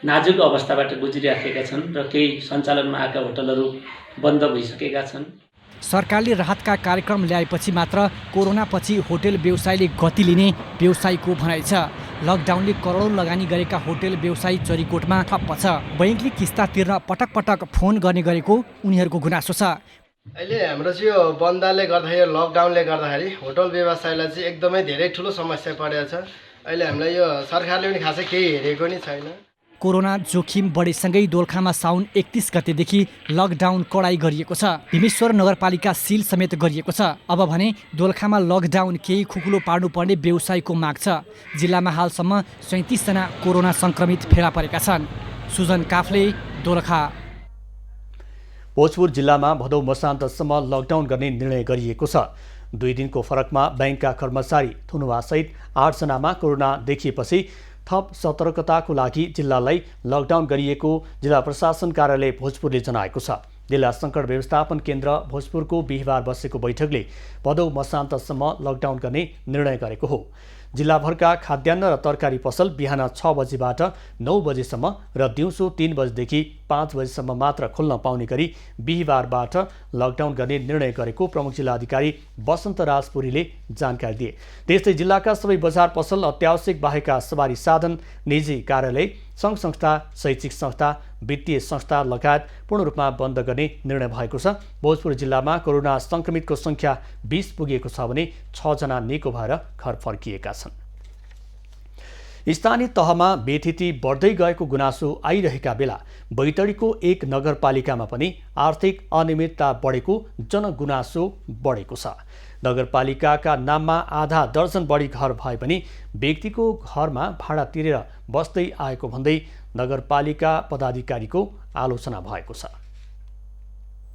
नाजुक अवस्थाबाट गुज्रिराखेका छन् र केही सञ्चालनमा आएका होटलहरू बन्द भइसकेका छन्। सरकारले राहतका कार्यक्रम ल्याएपछि मात्र कोरोनापछि होटेल व्यवसायले गति लिने व्यवसायीको भनाइ छ। लकडाउनले करोडौं लगानी गरेका होटेल व्यवसायी चरिकोटमा ठप्प छ। बैंकले किस्ता तिर्न पटक पटक फोन गर्ने गरेको उनीहरूको गुनासो छ। अहिले हाम्रो चाहिँ यो बन्दाले गर्दाखेरि लकडाउनले गर्दाखेरि होटल व्यवसायलाई चाहिँ एकदमै धेरै ठुलो समस्या परेको छ। अहिले हामीलाई यो सरकारले पनि खासै केही हेरेको नि छैन। कोरोना जोखिम बढेसँगै दोलखामा साउन 31 गतेदेखि लकडाउन कडाई गरिएको छ। भीमेश्वर नगरपालिका सिल समेत गरिएको छ। अब भने दोलखामा लकडाउन केही खुकुलो पार्नुपर्ने व्यवसायीको माग छ। जिल्लामा हालसम्म 37 जना कोरोना संक्रमित फेला परेका छन्। सुजन काफ्ले, दोलखा। भोजपुर जिल्लामा भदौ मसान्तसम्म लकडाउन गर्ने निर्णय गरिएको छ। 2 दिनको फरकमा बैंकका कर्मचारी थुनुवासहित 8 जनामा कोरोना देखिएपछि थप सतर्कताको लागि जिल्लालाई लकडाउन गरिएको जिल्ला प्रशासन कार्यालय भोजपुरले जनाएको छ। जिल्ला सङ्कट व्यवस्थापन केन्द्र भोजपुरको बिहिबार बसेको बैठकले भदौ मसान्तसम्म लकडाउन गर्ने निर्णय गरेको हो। जिल्लाभरका खाद्यान्न र तरकारी पसल बिहान 6 बजेबाट 9 बजेसम्म र दिउँसो 3 बजेदेखि 5 बजेसम्म मात्र खोल्न पाउने गरी बिहिबारबाट लकडाउन गर्ने निर्णय गरेको प्रमुख जिल्ला अधिकारी वसन्त राजपुरीले जानकारी दिए। त्यस्तै जिल्लाका सबै बजार पसल, अत्यावश्यक बाहेकका सवारी साधन, निजी कार्यालय, सङ्घ संस्था, शैक्षिक संस्था, वित्तीय संस्था लगायत पूर्ण रूपमा बन्द गर्ने निर्णय भएको छ। भोजपुर जिल्लामा कोरोना संक्रमितको संख्या 20 पुगेको छ भने 6 जना निको भएर घर फर्किएका छन्। स्थानीय तहमा बेथिति बढ्दै गएको गुनासो आइरहेका बेला बैतडीको एक नगरपालिकामा पनि आर्थिक अनियमितता बढेको जनगुनासो बढेको छ। नगरपालिकाका नाममा आधा दर्जन बढी घर भए पनि व्यक्तिको घरमा भाडा तिरेर बस्दै आएको भन्दै नगरपालिका पदाधिकारीको आलोचना भएको छ।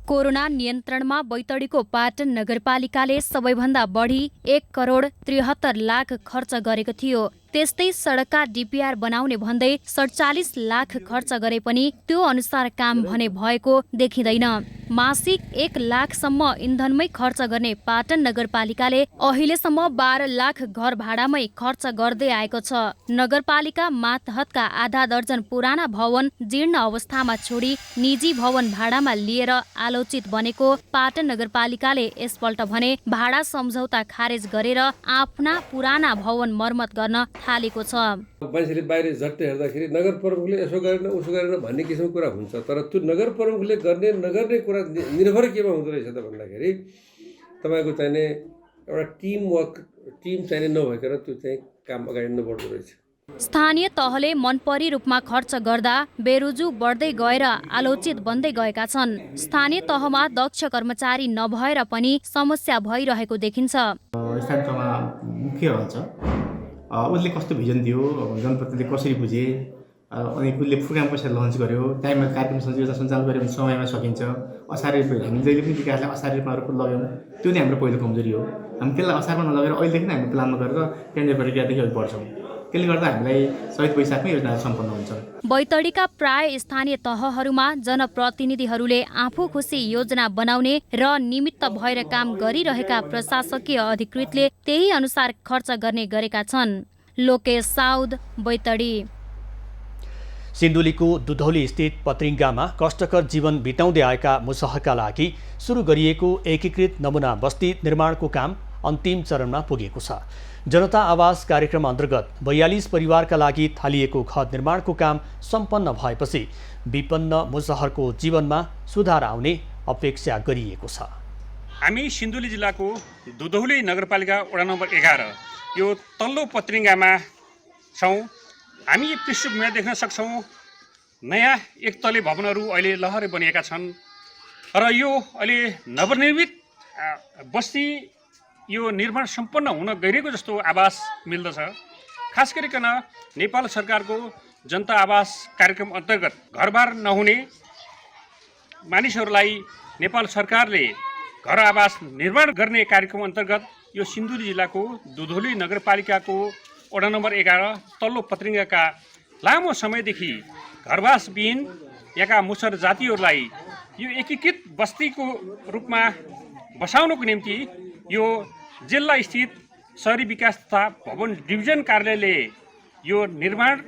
कोरोना नियन्त्रणमा बैतडीको पाटन नगरपालिकाले सबैभन्दा बढी 1,73,00,000 खर्च गरेको थियो। त्यस्तै सडकका डिपिआर बनाउने भन्दै 47 लाख खर्च गरे पनि त्यो अनुसार काम भने भएको देखिँदैन। मासिक 1 लाखसम्म इन्धनमै खर्च गर्ने पाटन नगरपालिकाले अहिलेसम्म 12 लाख घर भाडामै खर्च गर्दै आएको छ। नगरपालिका मातहतका आधा दर्जन पुराना भवन जीर्ण अवस्थामा छोडी निजी भवन भाडामा लिएर आलोचित बनेको पाटन नगरपालिकाले यसपल्ट भने भाडा सम्झौता खारेज गरेर आफ्ना पुराना भवन मर्मत गर्न थालेको छ। मान्छेले बाहिर झट्ट हेर्दाखेरि नगर प्रमुखले यसो गरेन उसो गरेन भन्ने किसिमको कुरा हुन्छ, तर त्यो नगर प्रमुखले गर्ने नगर्ने कुरा निर्भर केमा हुँदो रहेछ त भन्दाखेरि तपाईँको चाहिने एउटा टिम चाहिने नभइकन त्यो चाहिँ काम अगाडि नबढ्दो रहेछ। स्थानीय तहले मनपरी रूपमा खर्च गर्दा बेरोजु बढ्दै गएर आलोचित बन्दै गएका छन्। स्थानीय तहमा दक्ष कर्मचारी नभएर पनि समस्या भइरहेको देखिन्छ। स्थानीय तहमा मुख्य हुन्छ उसले कस्तो भिजन दियो, जनप्रतिनिधिले कसरी बुझे, अनि उसले प्रोग्राम कसरी लन्च गर्यो, टाइममा कार्यक्रम योजना सञ्चालन गऱ्यो भने समयमा सकिन्छ। असार हामी जहिले पनि विकासलाई असार रूपमा लग्यौँ, त्यो नै हाम्रो पहिलो कमजोरी हो। हामी त्यसलाई असारमा नलगेर अहिलेदेखि नै हामी प्लानमा गरेर केन्द्रीय प्रक्रियादेखि अघि बढ्छौँ। त्यसले गर्दा हामीलाई चैत वैशाखमै योजनाहरू सम्पन्न हुन्छ। बैतडीका प्राय स्थानीय तहहरूमा जनप्रतिनिधिहरूले आफू खुसी योजना बनाउने र निमित्त भएर काम गरिरहेका प्रशासकीय अधिकृतले त्यही अनुसार खर्च गर्ने गरेका छन्। लोकेश साउद, बैतडी। सिन्धुलीको दुधौली स्थित पत्रिङ्गामा कष्टकर जीवन बिताउँदै आएका मुसहरका लागि सुरु गरिएको एकीकृत नमुना बस्ती निर्माणको काम अन्तिम चरणमा पुगेको छ। जनता आवास कार्यक्रम अन्तर्गत 42 परिवारका लागि थालिएको घर निर्माणको काम सम्पन्न भएपछि विपन्न मुसहरको जीवनमा सुधार आउने अपेक्षा गरिएको छ। हामी सिन्धुली जिल्लाको दुधौली नगरपालिका वडा नम्बर 11 यो तल्लो पत्रिङ्गामा छौँ। हामी पृष्ठभूमिमा देख्न सक्छौँ नयाँ एकतले भवनहरू अहिले लहरै बनिएका छन् र यो अहिले नवनिर्मित बस्ती यो निर्माण सम्पन्न हुन गइरहेको जस्तो आभास मिल्दछ। खास गरिकन नेपाल सरकारको जनता आवास कार्यक्रम अन्तर्गत घरबार नहुने मानिसहरूलाई नेपाल सरकारले घर आवास निर्माण गर्ने कार्यक्रम अन्तर्गत यो सिन्धुली जिल्लाको दुधौली नगरपालिकाको वडा नम्बर 11 तल्लो पत्रिङ्गाका लामो समयदेखि घरवासविहीन यहाँका मुसहर जातिहरूलाई यो एकीकृत बस्तीको रूपमा बसाउनको निम्ति यो जिल्ला स्थित शहरी विकास तथा भवन डिभिजन कार्यालयले यो निर्माण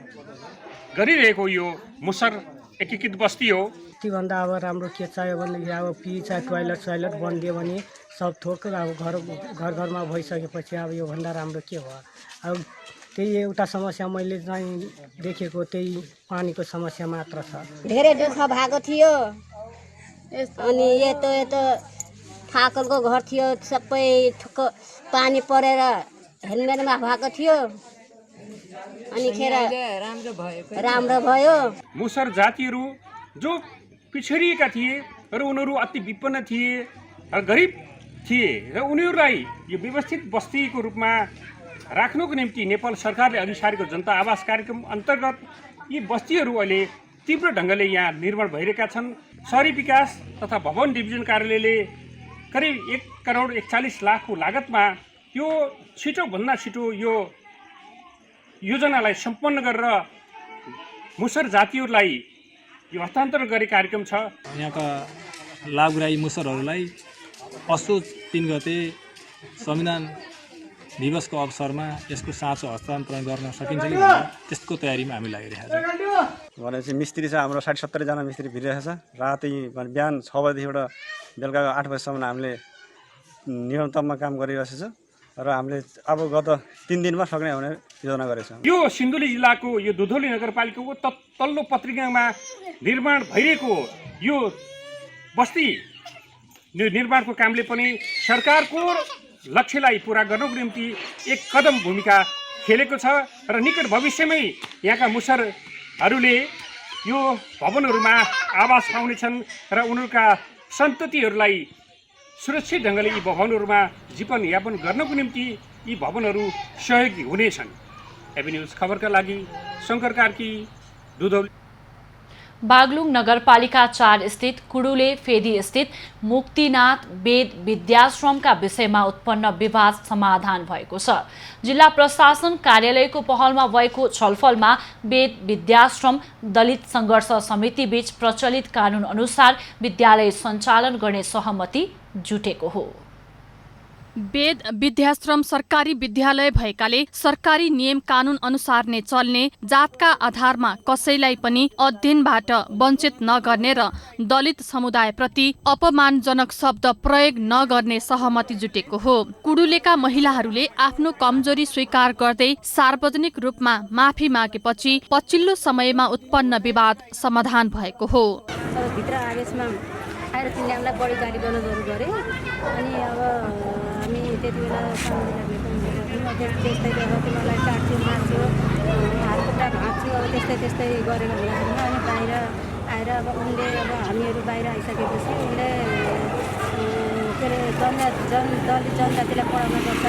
गरिरहेको यो मुसहर एकीकृत बस्ती हो। त्योभन्दा अब राम्रो के चाहियो भनेदेखि अब चाहे टोयलेट बनिदियो भने सब थोक अब घर घरमा भइसकेपछि अब यो भन्दा राम्रो के भयो। अब त्यही एउटा समस्या मैले चाहिँ देखेको त्यही पानीको समस्या मात्र छ। धेरै दुःख भएको थियो अनि यतो ठाकलको घर थियो, सबै ठुक्क पानी परेर हेलमेटमा भएको थियो अनि खेर राम्रो भयो। मुसहर जातिहरू जो पिछडिएका थिए र उनीहरू अति विपन्न थिए र गरिब थिए र उनीहरूलाई यो व्यवस्थित बस्तीको रूपमा राख्नुको निम्ति नेपाल सरकारले अघि सारेको जनता आवास कार्यक्रम अन्तर्गत यी बस्तीहरू अहिले तीव्र ढङ्गले यहाँ निर्माण भइरहेका छन्। शहरी विकास तथा भवन डिभिजन कार्यालयले करिब 1,41,00,000 लागतमा यो छिटोभन्दा छिटो यो योजनालाई सम्पन्न गरेर मुसहर जातिहरूलाई यो हस्तान्तरण गर्ने कार्यक्रम छ। यहाँका लाभग्राही मुसहरहरूलाई असोज 3 गते संविधान दिवसको अवसरमा यसको साँचो हस्तान्तरण गर्न सकिन्छ कि त्यसको तयारीमा हामी लागिरहेका छौँ। भनेपछि मिस्त्री छ हाम्रो 60-70 जना मिस्त्री भिडिरहेको छ। राति बिहान 6 बजेदेखिबाट बेलुका 8 बजीसम्म हामीले न्यूनतममा काम गरिरहेको छ र हामीले अब गत 3 दिनमा सक्ने हुने योजना गरेका छौँ। यो सिन्धुली जिल्लाको यो दुधौली नगरपालिकाको तल्लो पत्रिकामा निर्माण भइरहेको यो बस्ती निर्माणको कामले पनि सरकारको लक्ष्यलाई पूरा गर्नको निम्ति एक कदम भूमिका खेलेको छ र निकट भविष्यमै यहाँका मुसहरहरूले यो भवनहरूमा आवास पाउनेछन् र उनीहरूका सन्ततिहरूलाई सुरक्षित ढङ्गले यी भवनहरूमा जीवनयापन गर्नको निम्ति यी भवनहरू सहयोगी हुनेछन्। एबी न्युज खबरका लागि शङ्कर कार्की, दुधौली। बागलुङ नगरपालिका 4 स्थित कुडुले फेदी स्थित मुक्तिनाथ वेद विद्याश्रमका विषयमा उत्पन्न विवाद समाधान भएको छ। जिल्ला प्रशासन कार्यालयको पहलमा भएको छलफलमा वेद विद्याश्रम दलित सङ्घर्ष समिति बीच प्रचलित कानुन अनुसार विद्यालय सञ्चालन गर्ने सहमति जुटेको हो। वेद विद्याश्रम सरकारी विद्यालय भएकाले सरकारी नियम कानुन अनुसार नै चल्ने, जातका आधारमा कसैलाई पनि अध्ययनबाट वञ्चित नगर्ने र दलित समुदायप्रति अपमानजनक शब्द प्रयोग नगर्ने सहमति जुटेको हो। कुडुलेका महिलाहरूले आफ्नो कमजोरी स्वीकार गर्दै सार्वजनिक रूपमा माफी मागेपछि पछिल्लो समयमा उत्पन्न विवाद समाधान भएको हो। भित्र आवेशमा आएर तिनीहरूलाई बढी गाली गर्न जरुरी गरे अनि अब हामी त्यति बेला सम्झिँदा भेट्नु त्यस्तै मलाई काट्छु मार्छु हातखुट्टा भाँच्छु अब त्यस्तै गरेर हुँदाखेरि अनि बाहिर आएर अब उनले अब हामीहरू बाहिर आइसकेपछि उनले के अरे दलित जनजातिलाई पढाउनुपर्छ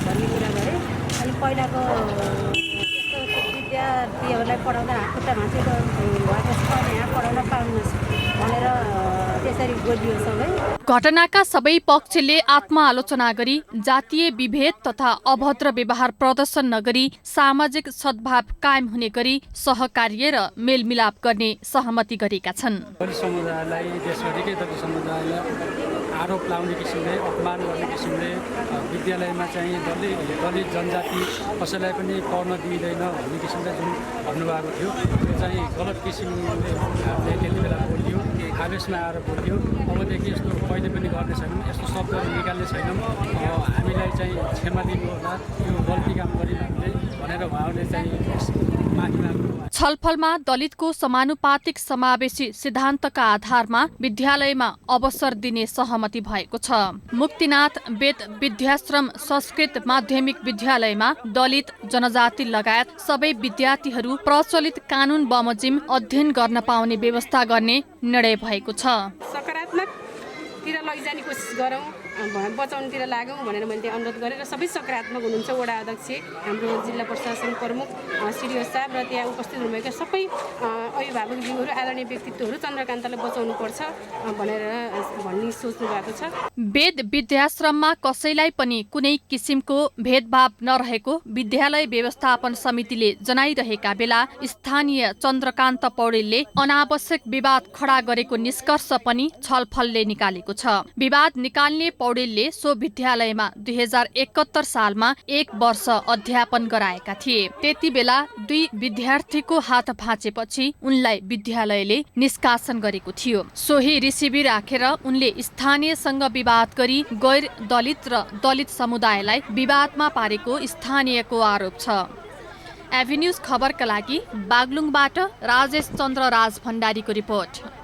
भन्ने कुरा गरे। अनि पहिलाको विद्यार्थीहरूलाई पढाउँदा हातखुट्टा भाँचेको भएपछि पनि यहाँ पढाउन पाउनुहोस् भनेर त्यसरी बोलियो सबै। घटनाका सबै पक्षले आत्मआलोचना गरी जातीय विभेद तथा अभद्र व्यवहार प्रदर्शन नगरी सामाजिक सद्भाव कायम हुने गरी सहकार्य र मेलमिलाप गर्ने सहमति गरेका छन्। दलित समुदायलाई देशभरिकै दलित समुदायलाई आरोप लाउने किसिमले अपमान गर्ने किसिमले विद्यालयमा चाहिँ दलित जनजाति कसैलाई पनि पढ्न दिइँदैन भन्ने किसिमले जुन भन्नुभएको थियो त्यो चाहिँ गलत किसिमले त्यति बेला बोलियो, आवेशमा आएर बोलियो। अबदेखि यस्तो कहिले पनि गर्ने छैनौँ, यस्तो शब्दहरू निकाल्ने छैनौँ, हामीलाई चाहिँ क्षमा दिनु होला, यो गल्ती काम गरिन हामीले भनेर उहाँहरूले चाहिँ माथि माग्नु। छलफलमा दलितको समानुपातिक समावेशी सिद्धान्तका आधारमा विद्यालयमा अवसर दिने सहमति भएको छ। मुक्तिनाथ वेद विद्याश्रम संस्कृत माध्यमिक विद्यालयमा दलित जनजाति लगायत सबै विद्यार्थीहरू प्रचलित कानुन बमोजिम अध्ययन गर्न पाउने व्यवस्था गर्ने निर्णय भएको छ। सकारात्मकतिर लैजाने कोसिस गरौँ, बचाउनुतिर लागौँ भनेर मैले अनुरोध गरेँ र सबै सकारात्मक हुनुहुन्छ। वडा अध्यक्ष, हाम्रो जिल्ला प्रशासन प्रमुख श्री साहब र त्यहाँ उपस्थित हुनुभएका सबै अभिभावकज्यूहरू, आदरणीय व्यक्तित्वहरू चन्द्रकान्तलाई बचाउनुपर्छ भनेर भन्ने सोच्नु भएको छ। वेद विद्याश्रममा कसैलाई पनि कुनै किसिमको भेदभाव नरहेको विद्यालय व्यवस्थापन समितिले जनाइरहेका बेला स्थानीय चन्द्रकान्त पौडेलले अनावश्यक विवाद खडा गरेको निष्कर्ष पनि छलफलले निकालेको छ। विवाद निकाल्ने पौडेलले सो विद्यालयमा 2071 सालमा 1 वर्ष अध्यापन गराएका थिए। त्यति बेला 2 विद्यार्थीको हात भाँचेपछि उनलाई विद्यालयले निष्कासन गरेको थियो। सोही रिसिभी राखेर उनले स्थानीयसँग विवाद गरी गैर दलित र दलित समुदायलाई विवादमा पारेको स्थानीयको आरोप छ। एभिन्यूज खबरका लागि बागलुङबाट राजेश चन्द्र राज भण्डारीको रिपोर्ट।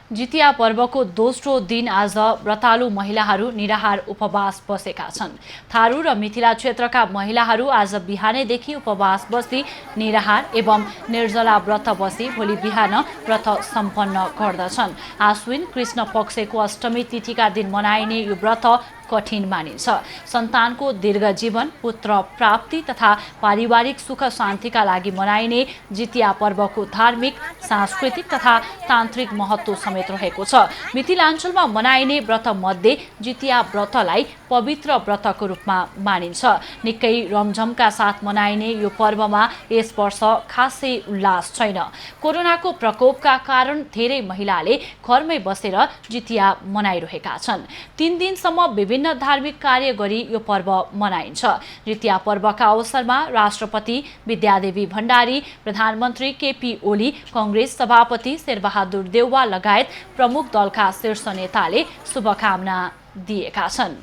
जितिया पर्वको दोस्रो दिन आज व्रतालु महिलाहरू निराहार उपवास बसेका छन्। थारू र मिथिला क्षेत्रका महिलाहरू आज बिहानैदेखि उपवास बस्दै निराहार एवं निर्जला व्रत बसी भोलि बिहान व्रत सम्पन्न गर्दछन्। आश्विन कृष्ण पक्षको अष्टमी तिथिका दिन मनाइने यो व्रत कठिन मानिन्छ। सन्तानको दीर्घ जीवन, पुत्र प्राप्ति तथा पारिवारिक सुख शान्तिका लागि मनाइने जितिया पर्वको धार्मिक, सांस्कृतिक तथा तान्त्रिक महत्त्व समेत रहेको छ। मिथिलाञ्चलमा मनाइने व्रत मध्ये जितिया व्रतलाई पवित्र व्रतको रूपमा मानिन्छ। निकै रमझमका साथ मनाइने यो पर्वमा यस वर्ष खासै उल्लास छैन। कोरोनाको प्रकोपका कारण धेरै महिलाले घरमै बसेर जितिया मनाइरहेका छन्। 3 दिनसम्म विभिन्न धार्मिक कार्य गरी यो पर्व मनाइन्छ। जितिया पर्वका अवसरमा राष्ट्रपति विद्यादेवी भण्डारी, प्रधानमन्त्री केपी ओली, कांग्रेस सभापति शेरबहादुर देउवा लगायत प्रमुख दलका शीर्ष नेताले शुभकामना दिएका छन्।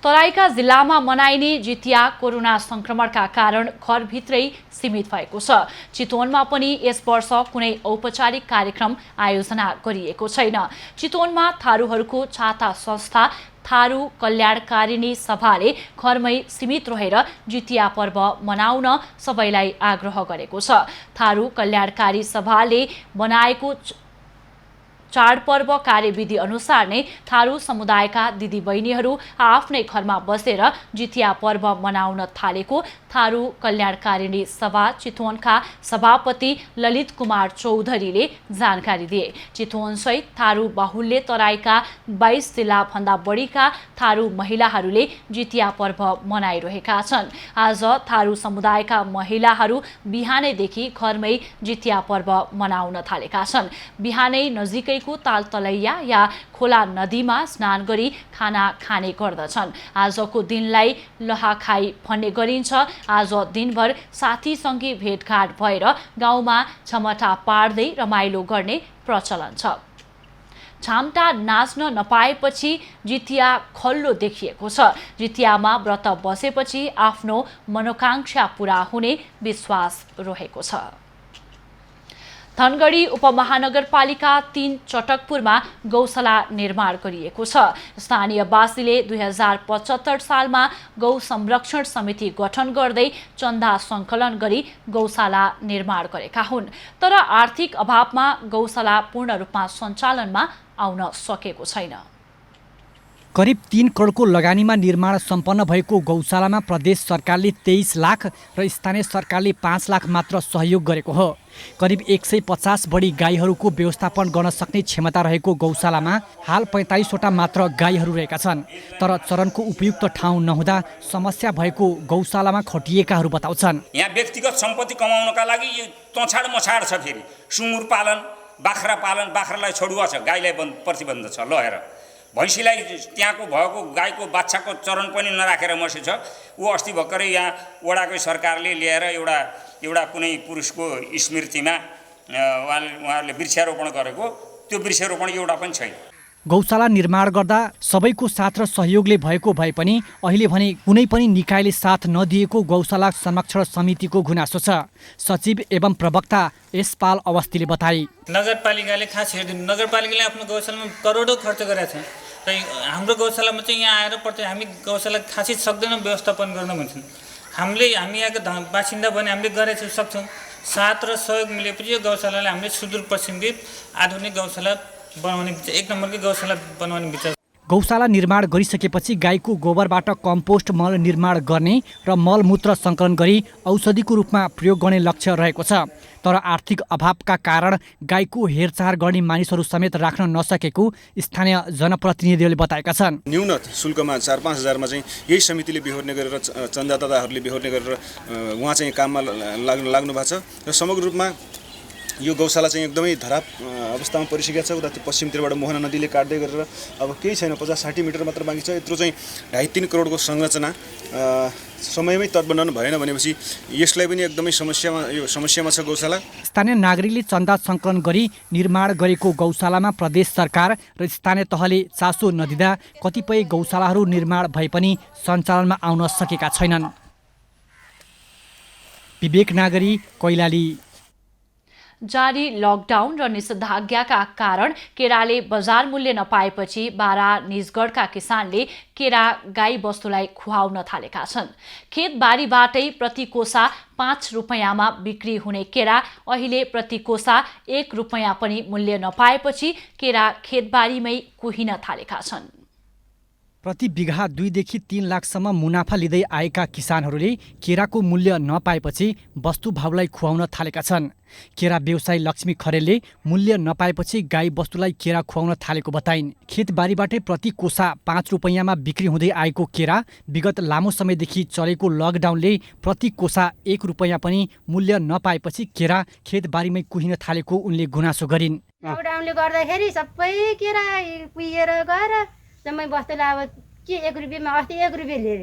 तराईका जिल्लामा मनाइने जितिया कोरोना संक्रमणका कारण घरभित्रै सीमित भएको छ। चितवनमा पनि यस वर्ष कुनै औपचारिक कार्यक्रम आयोजना गरिएको छैन। चितवनमा थारूहरूको छाता संस्था थारू कल्याणकारिणी सभाले घरमै सीमित रहेर जितिया पर्व मनाउन सबैलाई आग्रह गरेको छ। थारू कल्याणकारी सभाले बनाएको चाडपर्व कार्यविधि अनुसार नै थारू समुदायका दिदीबहिनीहरू आफ्नै घरमा बसेर जितिया पर्व मनाउन थालेको थारू कल्याणकारिणी सभा चितवनका सभापति ललित कुमार चौधरीले जानकारी दिए। चितवनसहित थारू बाहुल्य तराईका 22 जिल्लाभन्दा बढीका थारू महिलाहरूले जितिया पर्व मनाइरहेका छन्। आज थारू समुदायका महिलाहरू बिहानैदेखि घरमै जितिया पर्व मनाउन थालेका छन्। बिहानै नजिकै तालतलैया या खोला नदीमा स्नान गरी खाना खाने गर्दछन्। आजको दिनलाई लहाखाई भन्ने गरिन्छ। आज दिनभर साथीसँगै भेटघाट भएर गाउँमा झमटा पार्दै रमाइलो गर्ने प्रचलन छ। छाम्टा नाच्न नपाएपछि जितिया खल्लो देखिएको छ। जितियामा व्रत बसेपछि आफ्नो मनोकांक्षा पूरा हुने विश्वास रहेको छ। धनगढी उपमहानगरपालिका 3 चटकपुरमा गौशाला निर्माण गरिएको छ। स्थानीयवासीले 2075 सालमा गौ संरक्षण समिति गठन गर्दै चन्दा सङ्कलन गरी गौशाला निर्माण गरेका हुन्। तर आर्थिक अभावमा गौशाला पूर्ण रूपमा सञ्चालनमा आउन सकेको छैन। करिब 3 करोडको लगानीमा निर्माण सम्पन्न भएको गौशालामा प्रदेश सरकारले 23 लाख र स्थानीय सरकारले 5 लाख मात्र सहयोग गरेको हो। करिब 150 बढी गाईहरूको व्यवस्थापन गर्न सक्ने क्षमता रहेको गौशालामा हाल 45वटा मात्र गाईहरू रहेका छन्। तर चरनको उपयुक्त ठाउँ नहुँदा समस्या भएको गौशालामा खटिएकाहरू बताउँछन्। यहाँ व्यक्तिगत सम्पत्ति कमाउनका लागि यो तछाड मछाड छ। फेरि सुँगुर पालन, बाख्रा पालन, बाख्रालाई छोडुवा छ, गाईलाई प्रतिबन्ध छ लहेर। भैँसीलाई त्यहाँको भएको गाईको बाछाको चरन पनि नराखेर मर्सेछ। ऊ अस्ति भर्खरै यहाँ वडाकै सरकारले ल्याएर एउटा कुनै पुरुषको स्मृतिमा उहाँहरूले वृक्षारोपण गरेको, त्यो वृक्षारोपण एउटा पनि छैन। गौशाला निर्माण गर्दा सबैको साथ र सहयोगले भएको भए पनि अहिले भने कुनै पनि निकायले साथ नदिएको गौशाला संरक्षण समितिको गुनासो छ। सचिव एवं प्रवक्ता यसपाल अवस्थीले बताए, नगरपालिकाले खास हेरिदिनु, नगरपालिकाले आफ्नो गौशालामा करोडौँ खर्च गरेका छन्। र हाम्रो गौशालामा चाहिँ यहाँ आएर हामी गौशाला खासै सक्दैनौँ व्यवस्थापन गर्न भन्छन्। हामी यहाँको बासिन्दा भने हामीले गरेर सक्छौँ। साथ र सहयोग मिलेपछि यो गौशालालाई हामीले सुदूरपश्चिमको आधुनिक गौशाला बनाउने, 1 नम्बरकै गौशाला बनाउने विचार। गौशाला निर्माण गरिसकेपछि गाईको गोबरबाट कम्पोस्ट मल निर्माण गर्ने र मलमूत्र सङ्कलन गरी औषधिको रूपमा प्रयोग गर्ने लक्ष्य रहेको छ। तर आर्थिक अभावका कारण गाईको हेरचाह गर्ने मानिसहरू समेत राख्न नसकेको स्थानीय जनप्रतिनिधिहरूले बताएका छन्। न्यून शुल्कमा 4-5 हजारमा चाहिँ यही समितिले बेहोर्ने गरेर, चन्दादाताहरूले बेहोर्ने गरेर उहाँ चाहिँ काममा लाग्नु भएको छ। र समग्र रूपमा यो गौशाला चाहिँ एकदमै धराप अवस्थामा परिसकेको छ। उता पश्चिमतिरबाट मोहना नदीले काट्दै गरेर अब केही छैन, 50-60 मिटर मात्र बाँकी छ। यत्रो चाहिँ 2.5-3 करोडको संरचना समयमै तत्पन्न भएन भनेपछि यसलाई पनि एकदमै समस्यामा छ गौशाला। स्थानीय नागरिकले चन्दा सङ्कलन गरी निर्माण गरेको गौशालामा प्रदेश सरकार र स्थानीय तहले चासो नदिँदा कतिपय गौशालाहरू निर्माण भए पनि सञ्चालनमा आउन सकेका छैनन्। विवेक नागरी, कैलाली। जारी लकडाउन र निषेधाज्ञाका कारण केराले बजार मूल्य नपाएपछि बारा निजगढका किसानले केरा गाई बस्तुलाई खुवाउन थालेका छन्। खेतबारीबाटै प्रति कोसा 5 रुपैयाँमा बिक्री हुने केरा अहिले प्रति कोसा 1 रुपैयाँ पनि मूल्य नपाएपछि केरा खेतबारीमै कुहिन थालेका छन्। प्रति बिघा 2 देखि 3 लाखसम्म मुनाफा लिँदै आएका किसानहरूले केराको मूल्य नपाएपछि वस्तुभावलाई खुवाउन थालेका छन्। केरा व्यवसायी लक्ष्मी खरेलले मूल्य नपाएपछि गाई वस्तुलाई केरा खुवाउन थालेको बताइन्। खेतबारीबाटै प्रति कोसा 5 रुपैयाँमा बिक्री हुँदै आएको केरा विगत लामो समयदेखि चलेको लकडाउनले प्रति कोसा 1 रुपैयाँ पनि मूल्य नपाएपछि केरा खेतबारीमै कुहिन थालेको उनले गुनासो गरिन्। लकडाउनले गर्दाखेरि सबै केरा कुहिएर गएर जम्मै बस्तुलाई अब के 1 रुपियाँमा अस्ति 1 रुपियाँ लिएर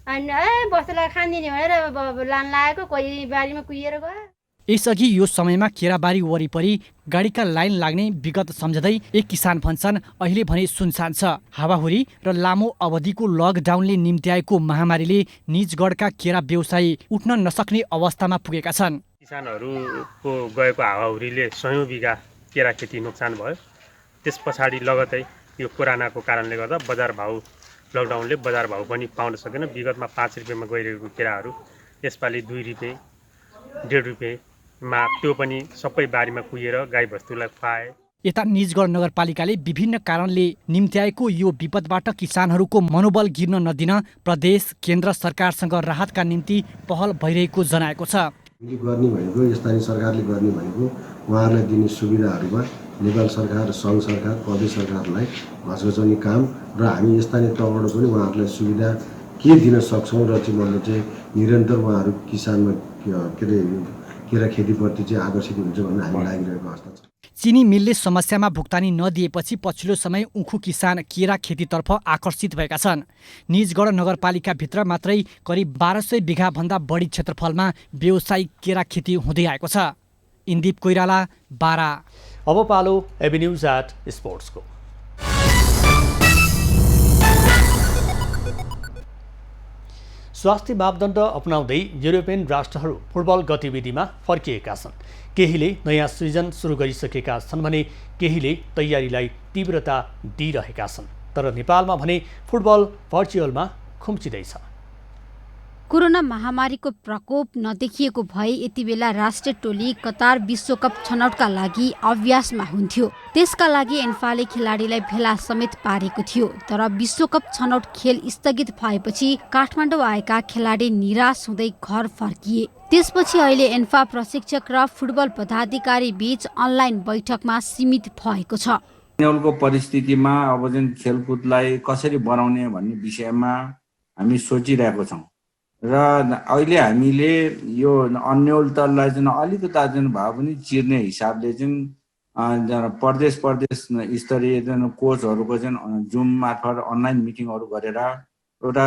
अनि बस्तुलाई खानिदिने भनेर लान लागेको, कोही बारीमा कुहिएर गयो। यसअघि यो समयमा केराबारी वरिपरि गाडीका लाइन लाग्ने विगत सम्झँदै एक किसान भन्छन् अहिले भने सुनसान छ। हावाहुरी र लामो अवधिको लकडाउनले निम्त्याएको महामारीले निजगढका केरा व्यवसायी उठ्न नसक्ने अवस्थामा पुगेका छन्। किसानहरूको गएको हावाहुरीले 100 बिघा केरा खेती नोक्सान भयो। त्यस पछाडि लगतै यो कोरोनाको कारणले गर्दा बजार भाउ, लकडाउनले बजार भाउ पनि पाउन सकेन। विगतमा 5 रुपियाँमा गइरहेको केराहरू यसपालि 2 रुपियाँ 1.5 रुपियाँमा, त्यो पनि सबै बारीमा कुहिएर गाई बस्तुलाई खुवाए। यता निजगढ नगरपालिकाले विभिन्न कारणले निम्त्याएको यो विपदबाट किसानहरूको मनोबल गिर्न नदिन प्रदेश केन्द्र सरकारसँग राहतका निम्ति पहल भइरहेको जनाएको छ। गर्ने भनेको स्थानीय सरकारले गर्ने भनेको उहाँहरूलाई दिने सुविधाहरूमा नेपाल सरकार, सङ्घ सरकार, प्रदेश सरकारलाई घचघचाउने काम र हामी स्थानीय तहबाट पनि उहाँहरूलाई सुविधा के दिन सक्छौँ र चाहिँ मतलब चाहिँ निरन्तर उहाँहरू किसानमा के अरे केरा खेतीप्रति चाहिँ आकर्षित हुन्छ भन्ने हामी लागिरहेको अवस्था छ। चिनी मिलले समस्यामा भुक्तानी नदिएपछि पछिल्लो समय उखु किसान केरा खेतीतर्फ आकर्षित भएका छन्। निजगढ नगरपालिकाभित्र मात्रै करिब 1200 बिघा भन्दा बढी क्षेत्रफलमा व्यावसायिक केरा खेती हुँदै आएको छ। इन्दिप कोइराला, बारा। अब पालो एबी न्यूज एट स्पोर्ट्सको। स्वास्थ्य मापदण्ड अपनाउँदै युरोपियन राष्ट्रहरू फुटबल गतिविधिमा फर्किएका छन्। केहीले नयाँ सृजन सुरु गरिसकेका छन् भने केहीले तयारीलाई तीव्रता दिइरहेका छन्। तर नेपालमा भने फुटबल भर्चुअलमा खुम्चिँदैछ। कोरोना महामारीको प्रकोप नदेखिएको भए यति बेला राष्ट्रिय टोली कतार विश्वकप छनौटका लागि अभ्यासमा हुन्थ्यो। त्यसका लागि एन्फाले खेलाडीलाई भेला समेत पारेको थियो। तर विश्वकप छनौट खेल स्थगित भएपछि काठमाडौँ आएका खेलाडी निराश हुँदै घर फर्किए। त्यसपछि अहिले एन्फा प्रशिक्षक र फुटबल पदाधिकारी बीच अनलाइन बैठकमा सीमित भएको छ। नेउलको परिस्थितिमा अब जुन खेलकुदलाई कसरी बनाउने भन्ने विषयमा हामी सोचिरहेको छौँ र अहिले हामीले यो अन्यल तललाई चाहिँ अलिकता जुन भए पनि चिर्ने हिसाबले चाहिँ प्रदेश स्तरीय कोचहरूको चाहिँ जुम मार्फत अनलाइन मिटिङहरू गरेर एउटा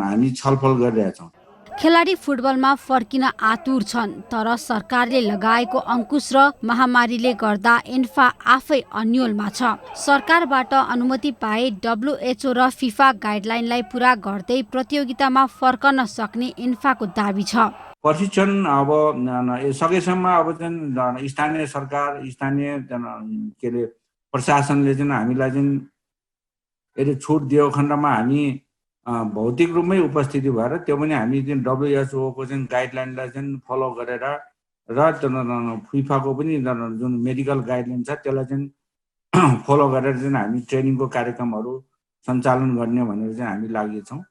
हामी छलफल गरिरहेछौँ। खेलाडी फुटबलमा फर्किन आतुर छन्। तर सरकारले लगाएको अंकुश र महामारीले गर्दा एन्फा आफै अन्योलमा छ। सरकारबाट अनुमति पाए WHO र फिफा गाइडलाइनलाई पूरा गर्दै प्रतियोगितामा फर्कन सक्ने एन्फाको दाबी छ। प्रशिक्षण अब सकेसम्म अब चाहिँ स्थानीय सरकार स्थानीय के अरे प्रशासनले चाहिँ हामीलाई चाहिँ यदि छुट दियो खण्डमा हामी भौतिक रूपमै उपस्थिति भएर त्यो पनि हामी चाहिँ WHO को चाहिँ गाइडलाइनलाई चाहिँ फलो गरेर र फिफाको पनि जुन मेडिकल गाइडलाइन छ त्यसलाई चाहिँ फलो गरेर चाहिँ हामी ट्रेनिङको कार्यक्रमहरू सञ्चालन गर्ने भनेर चाहिँ हामी लागेछौँ।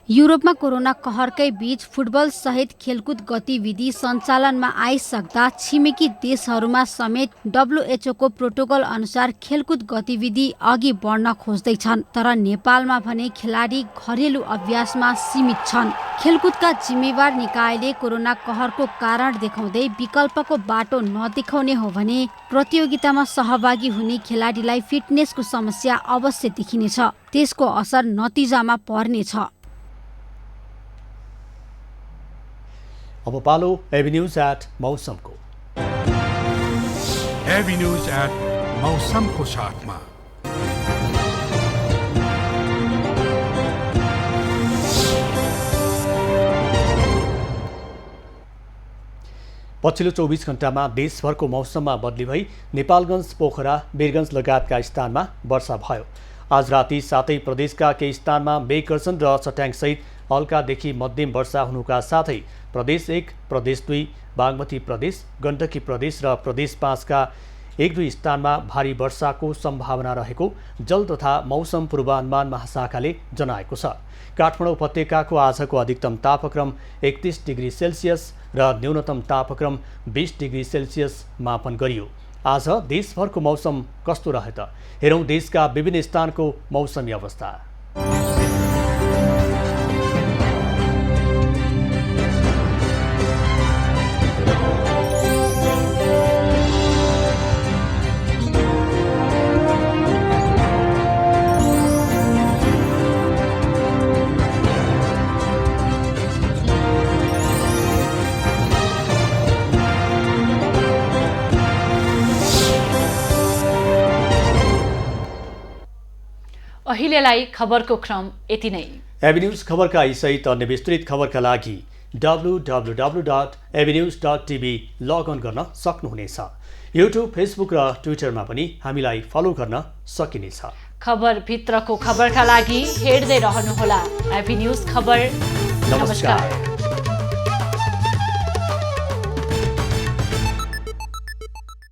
युरोपमा कोरोना कहरकै बीच फुटबल सहित खेलकुद गतिविधि सञ्चालनमा आइसक्दा छिमेकी देशहरूमा समेत WHO को प्रोटोकल अनुसार खेलकुद गतिविधि अघि बढ्न खोज्दैछन्। तर नेपालमा भने खेलाडी घरेलु अभ्यासमा सीमित छन्। खेलकुदका जिम्मेवार निकायले कोरोना कहरको कारण देखाउँदै विकल्पको बाटो नदेखाउने हो भने प्रतियोगितामा सहभागी हुने खेलाडीलाई फिटनेसको समस्या अवश्य देखिनेछ। त्यसको असर नतिजामा पर्नेछ। अब पालो एभिन्यूज एट मौसमको। एभिन्यूज एट मौसमको साथमा पछिल्लो 24 घण्टामा देशभरको मौसममा बदली भई नेपालगञ्ज, पोखरा, वीरगञ्ज लगायतका स्थानमा वर्षा भयो। आज राति साथै प्रदेशका केही स्थानमा मेघगर्जन र चट्याङसहित हल्कादेखि मध्यम वर्षा हुनुका साथै प्रदेश 1, प्रदेश 2, बागमती प्रदेश, गण्डकी प्रदेश र प्रदेश 5 का 1-2 स्थानमा भारी वर्षाको सम्भावना रहेको जल तथा मौसम पूर्वानुमान महाशाखाले जनाएको छ। काठमाडौँ उपत्यकाको आजको अधिकतम तापक्रम 31 डिग्री सेल्सियस र न्यूनतम तापक्रम 20 डिग्री सेल्सियस मापन गरियो। आज देशभरको मौसम कस्तो रहे त हेरौँ देशका विभिन्न स्थानको मौसमी अवस्था। अहिलेलाई खबरको क्रम यति नै। एभिन्यूज खबरका यी सहित अन्य विस्तृत खबरका लागि www.avenews.tv लगअन गर्न सक्नुहुनेछ। युट्युब, फेसबुक र ट्विटरमा पनि हामीलाई फलो गर्न सकिनेछ। खबर भित्रको खबरका लागि हेर्दै रहनुहोला एभिन्यूज खबर। नमस्कार।